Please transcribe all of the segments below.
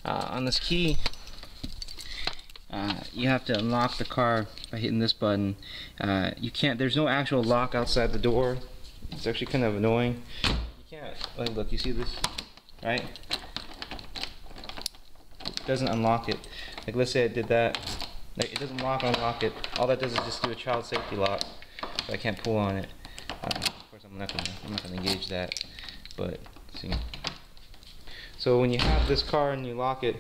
On this key, you have to unlock the car by hitting this button. You can't, there's no actual lock outside the door. It's actually kind of annoying. You can't, like, look, you see this, right? It doesn't unlock it. Like, let's say I did that. Like, it doesn't unlock it. All that does is just do a child safety lock. So I can't pull on it. Of course, I'm not gonna engage that. But see. So when you have this car and you lock it,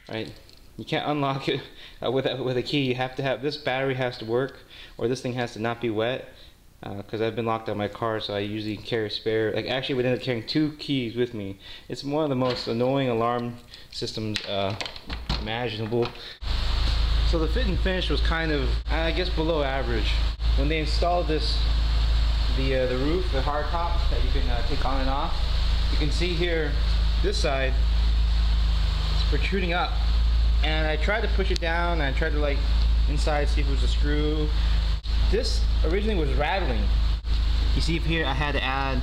right? You can't unlock it with a key. You have to have, this battery has to work, or this thing has to not be wet. Because I've been locked out of my car, so I usually carry a spare. Like, actually, we ended up carrying 2 keys with me. It's one of the most annoying alarm systems imaginable. So the fit and finish was kind of, I guess, below average. When they installed this, the roof, the hard top that you can take on and off, you can see here, this side, it's protruding up. And I tried to push it down, and I tried to, like, inside see if it was a screw. This originally was rattling. You see here I had to add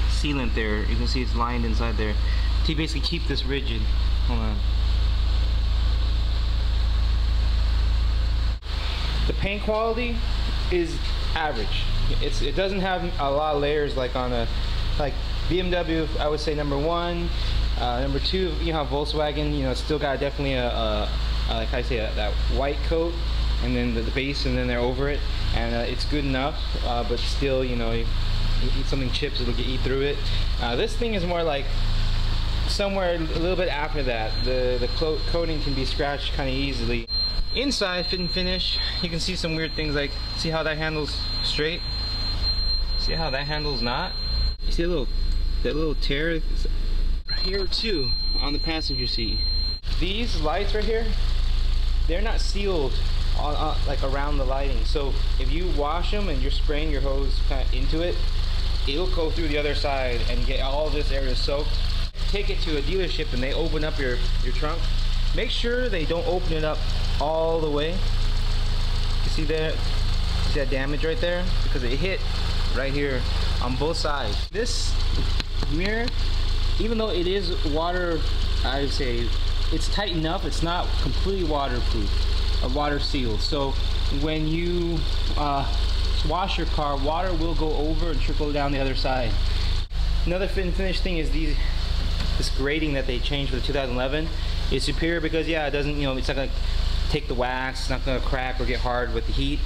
sealant there. You can see it's lined inside there to basically keep this rigid. Hold on. The paint quality is average. It doesn't have a lot of layers like on a BMW. I would say number 1. Number 2, you know how Volkswagen, you know, it's still got definitely like I say, that white coat, and then the base, and then they're over it, and it's good enough, but still, you know, you eat something chips, it'll get eat through it. This thing is more like somewhere a little bit after that. The coating can be scratched kind of easily. Inside, fit and finish, you can see some weird things, like, see how that handle's straight? See how that handle's not? You see that little tear right here too, on the passenger seat. These lights right here, they're not sealed like around the lighting. So if you wash them and you're spraying your hose kind of into it, it'll go through the other side and get all this area soaked. Take it to a dealership and they open up your trunk. Make sure they don't open it up all the way. You see that? See that damage right there? Because it hit right here on both sides. This mirror, even though it is water, I would say it's tight enough, it's not completely waterproof or water sealed. So when you wash your car, water will go over and trickle down the other side. Another fit and finish thing is this grating that they changed for the 2011 is superior because, yeah, it doesn't, you know, it's not gonna take the wax, it's not gonna crack or get hard with the heat,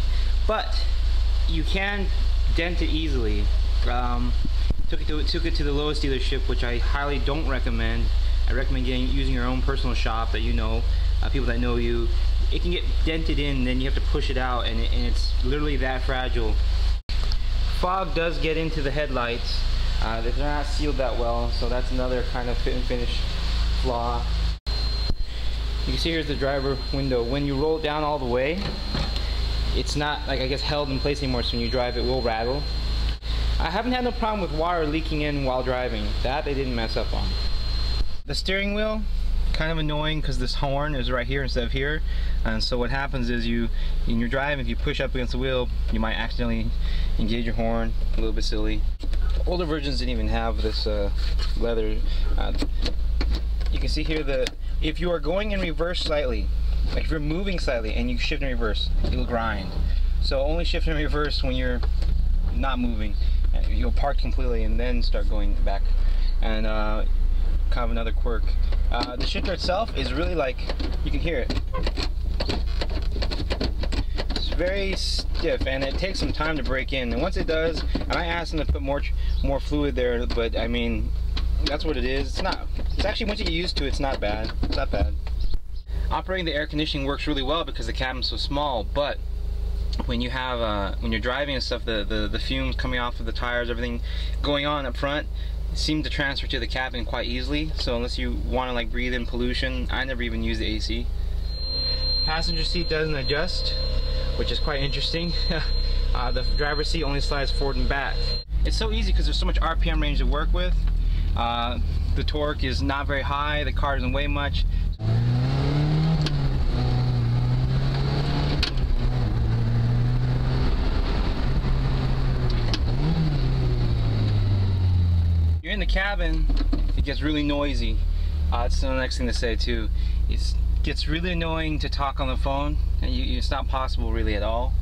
but you can dent it easily. Took it to the Lotus dealership, which I highly don't recommend. I recommend using your own personal shop that you know, people that know you. It can get dented in, then you have to push it out, and it's literally that fragile. Fog does get into the headlights. They're not sealed that well, so that's another kind of fit and finish flaw. You can see here's the driver window. When you roll it down all the way, it's not, like, I guess, held in place anymore, so when you drive it will rattle. I haven't had no problem with water leaking in while driving. That they didn't mess up on. The steering wheel, kind of annoying because this horn is right here instead of here, and so what happens is when you're driving, if you push up against the wheel, you might accidentally engage your horn. A little bit silly. Older versions didn't even have this leather. You can see here that if you are going in reverse slightly, like if you're moving slightly and you shift in reverse, it'll grind. So only shift in reverse when you're not moving. You'll park completely and then start going back. And kind of another quirk. The shifter itself is really, like, you can hear it. It's very stiff and it takes some time to break in. And once it does, and I asked them to put more fluid there, but I mean, that's what it is. It's actually, once you get used to it, it's not bad. It's not bad. Operating the air conditioning works really well because the cabin's so small, but when you have when you're driving and stuff, the fumes coming off of the tires, everything going on up front, seem to transfer to the cabin quite easily. So unless you want to, like, breathe in pollution, I never even use the AC. Passenger seat doesn't adjust, which is quite interesting. The driver's seat only slides forward and back. It's so easy because there's so much RPM range to work with. The torque is not very high, the car doesn't weigh much. You're in the cabin, it gets really noisy. That's the next thing to say too. It gets really annoying to talk on the phone, and it's not possible really at all.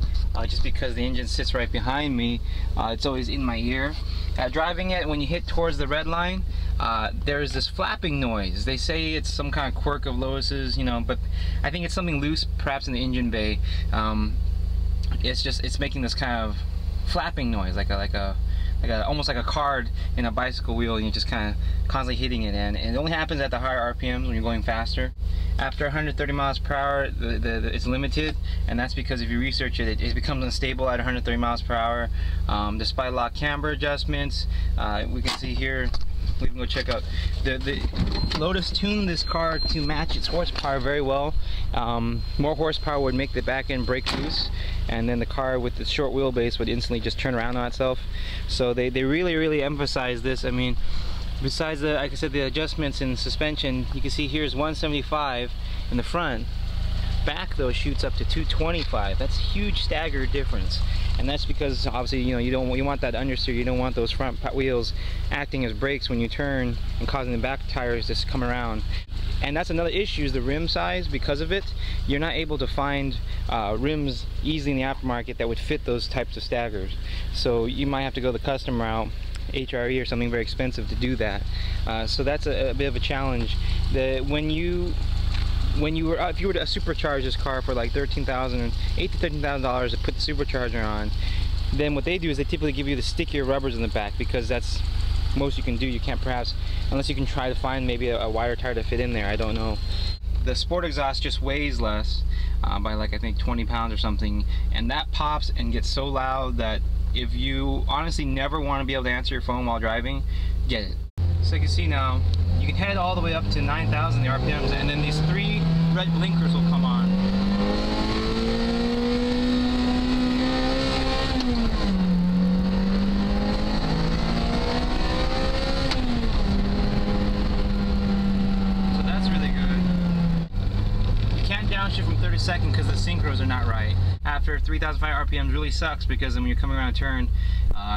Just because the engine sits right behind me, it's always in my ear. Driving it, when you hit towards the red line, there's this flapping noise. They say it's some kind of quirk of Lotus's, you know, but I think it's something loose, perhaps in the engine bay. It's making this kind of flapping noise, almost like a card in a bicycle wheel, and you're just kind of constantly hitting it, and it only happens at the higher RPMs when you're going faster. After 130 miles per hour, it's limited, and that's because if you research it, it becomes unstable at 130 miles per hour. Despite a lot of camber adjustments, we can see here, we can go check out, the Lotus tuned this car to match its horsepower very well. More horsepower would make the back end break loose, and then the car with the short wheelbase would instantly just turn around on itself. So they really emphasize this. I mean, besides the, like I said, the adjustments in suspension, you can see here's 175 in the front. Back though shoots up to 225. That's a huge stagger difference, and that's because obviously, you know, you want that understeer. You don't want those front wheels acting as brakes when you turn and causing the back tires to come around. And that's another issue, is the rim size. Because of it, you're not able to find rims easily in the aftermarket that would fit those types of staggers. So you might have to go the custom route, HRE or something very expensive to do that. So that's a bit of a challenge. If you were to supercharge this car for like $8,000 to $13,000 to put the supercharger on, then what they do is they typically give you the stickier rubbers in the back, because that's most you can do. You can't, perhaps, unless you can try to find maybe a wider tire to fit in there. I don't know. The sport exhaust just weighs less by like, I think, 20 pounds or something, and that pops and gets so loud that if you honestly never want to be able to answer your phone while driving, get it. So you can see now, you can head all the way up to 9,000 the RPMs, and then these 3 red blinkers will come on. So that's really good. You can't downshift from 32nd because the synchros are not right. After 3,500 RPMs really sucks, because then when you're coming around a turn,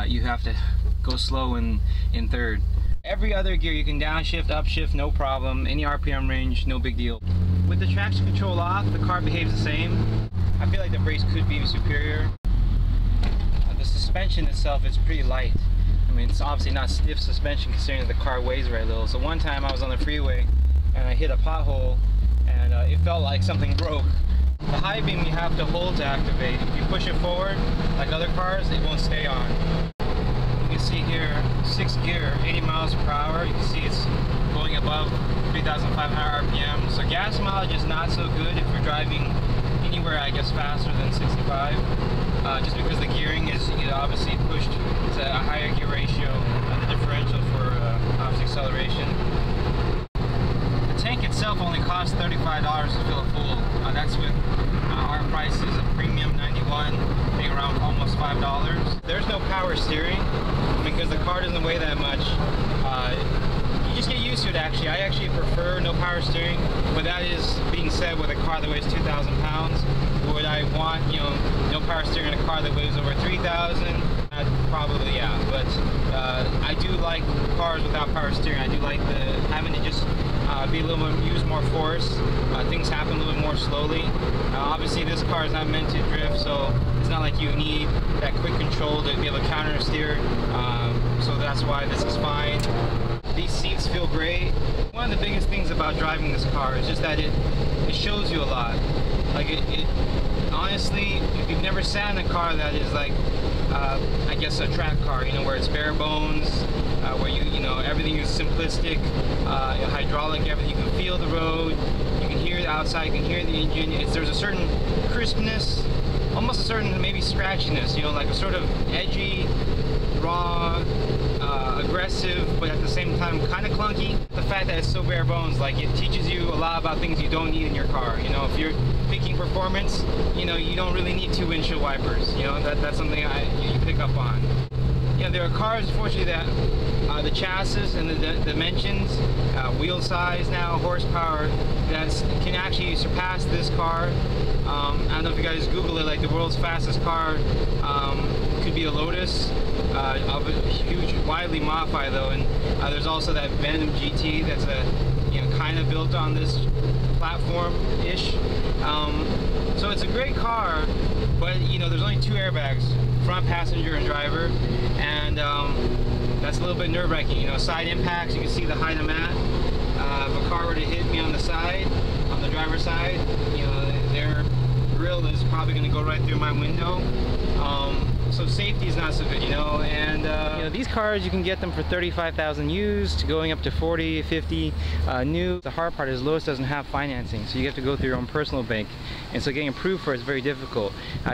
you have to go slow in third. Every other gear you can downshift, upshift, no problem. Any RPM range, no big deal. With the traction control off, the car behaves the same. I feel like the brakes could be superior. The suspension itself is pretty light. I mean, it's obviously not stiff suspension considering the car weighs very little. So one time I was on the freeway and I hit a pothole, and it felt like something broke. The high beam you have to hold to activate. If you push it forward, like other cars, it won't stay on. You can see here, 6th gear, 80 miles per hour. You can see it's going above 3,500 RPM. So gas mileage is not so good if you're driving anywhere, I guess, faster than 65. Just because the gearing is, obviously pushed. It's a higher gear ratio, the differential for obviously acceleration. The tank itself only costs $35 to fill it full. That's with our prices of premium 91 being around almost $5. There's no power steering because the car doesn't weigh that much. You just get used to it. Actually, I actually prefer no power steering. But that is being said, with a car that weighs 2,000 pounds, would I want, no power steering in a car that weighs over 3,000? Probably, yeah. But I do like cars without power steering. I do like having to just be a little more, use more force. Things happen a little bit more slowly. Obviously, this car is not meant to drift, so it's not like you need that quick control to be able to counter steer. So that's why this is fine. These seats feel great. One of the biggest things about driving this car is just that it shows you a lot. Like honestly, if you've never sat in a car that is like, I guess a track car, where it's bare bones, where everything is simplistic, hydraulic, everything, you can feel the road, you can hear the outside, you can hear the engine. There's a certain crispness, almost a certain maybe scratchiness, like a sort of edgy, raw, aggressive, but at the same time kind of clunky. The fact that it's so bare bones, like, it teaches you a lot about things you don't need in your car. If you're picking performance, you don't really need 2 windshield wipers. That's something you pick up on. There are cars, unfortunately, that the chassis and the dimensions, wheel size now, horsepower, that can actually surpass this car. I don't know if you guys Google it, like the world's fastest car could be a Lotus. huge, widely modified though, and there's also that Venom GT that's kind of built on this platform-ish. So it's a great car, but there's only 2 airbags, front passenger and driver, and that's a little bit nerve-wracking. Side impacts, you can see the height I'm at. If a car were to hit me on the side, on the driver's side, their grill is probably going to go right through my window. So safety is not so good, and these cars, you can get them for 35,000 used, going up to 40, 50 new. The hard part is Lotus doesn't have financing, so you have to go through your own personal bank, and so getting approved for it is very difficult.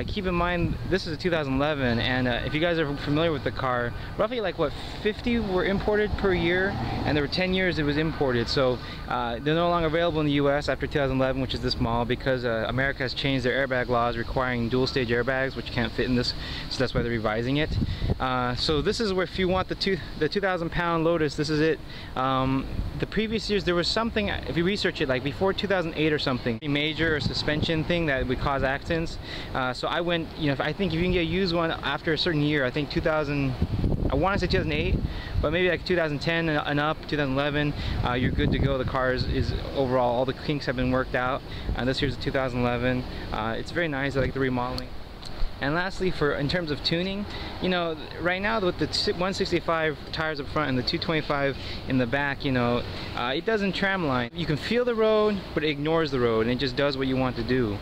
Keep in mind, this is a 2011, and if you guys are familiar with the car, roughly like what, 50 were imported per year, and there were 10 years it was imported. So they're no longer available in the US after 2011, which is this model, because America has changed their airbag laws requiring dual stage airbags, which can't fit in this, so that's why they're revising it. So this is where, if you want the 2,000 pound Lotus, this is it. The previous years there was something, if you research it, like before 2008 or something, a major suspension thing that would cause accidents. So I went, I think if you can get a used one after a certain year, I think 2000, I want to say 2008, but maybe like 2010 and up, 2011, you're good to go. The car is overall, all the kinks have been worked out. This here's a 2011. It's very nice. I like the remodeling. And lastly, in terms of tuning, right now with the 165 tires up front and the 225 in the back, it doesn't tramline. You can feel the road, but it ignores the road, and it just does what you want to do.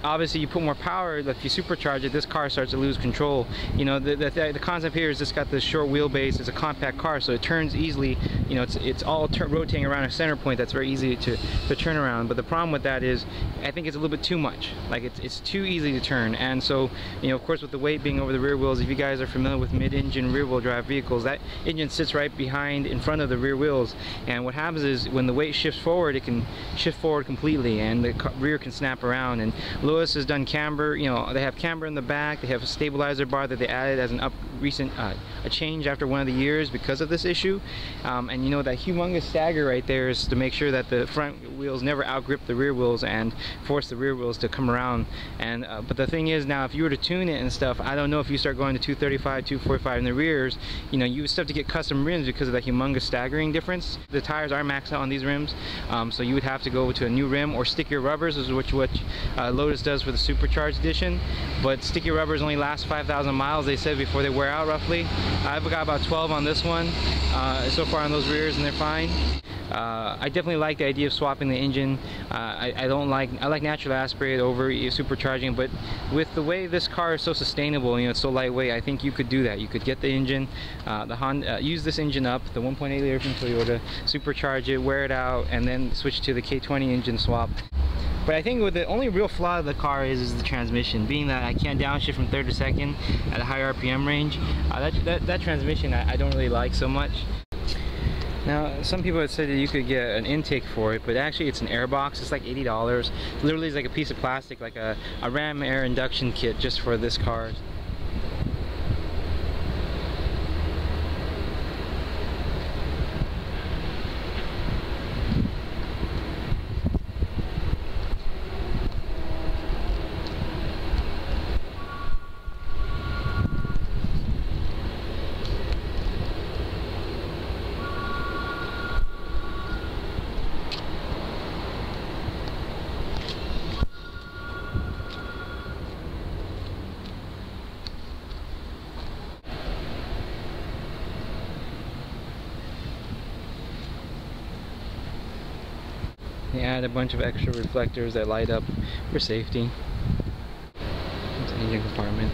Obviously, you put more power, if you supercharge it, this car starts to lose control. The concept here is it's got this short wheelbase, it's a compact car, so it turns easily. It's all rotating around a center point that's very easy to turn around. But the problem with that is, I think it's a little bit too much. Like it's too easy to turn. And so, of course, with the weight being over the rear wheels, if you guys are familiar with mid-engine rear-wheel drive vehicles, that engine sits right behind, in front of the rear wheels. And what happens is, when the weight shifts forward, it can shift forward completely, and the rear can snap around. And Lotus has done camber, they have camber in the back, they have a stabilizer bar that they added as a change after one of the years because of this issue. And that humongous stagger right there is to make sure that the front wheels never outgrip the rear wheels and force the rear wheels to come around. And but the thing is, now if you were to tune it and stuff, I don't know if you start going to 235, 245 in the rears, you would still have to get custom rims because of that humongous staggering difference. The tires are maxed out on these rims, so you would have to go to a new rim or stick your rubbers, which Lotus does for the supercharged edition. But sticky rubbers only last 5,000 miles, they said, before they wear out roughly. I've got about 12 on this one so far on those rears, and they're fine. I definitely like the idea of swapping the engine. I like naturally aspirated over supercharging, but with the way this car is so sustainable, it's so lightweight, I think you could do that. You could get the engine, use this engine up, the 1.8 liter from Toyota, supercharge it, wear it out, and then switch to the K20 engine swap. But I think the only real flaw of the car is the transmission, being that I can't downshift from third to second at a high RPM range. That transmission I don't really like so much. Now, some people have said that you could get an intake for it, but actually it's an air box. It's like $80. Literally, it's like a piece of plastic, like a Ram air induction kit just for this car. They add a bunch of extra reflectors that light up for safety. It's an engine compartment.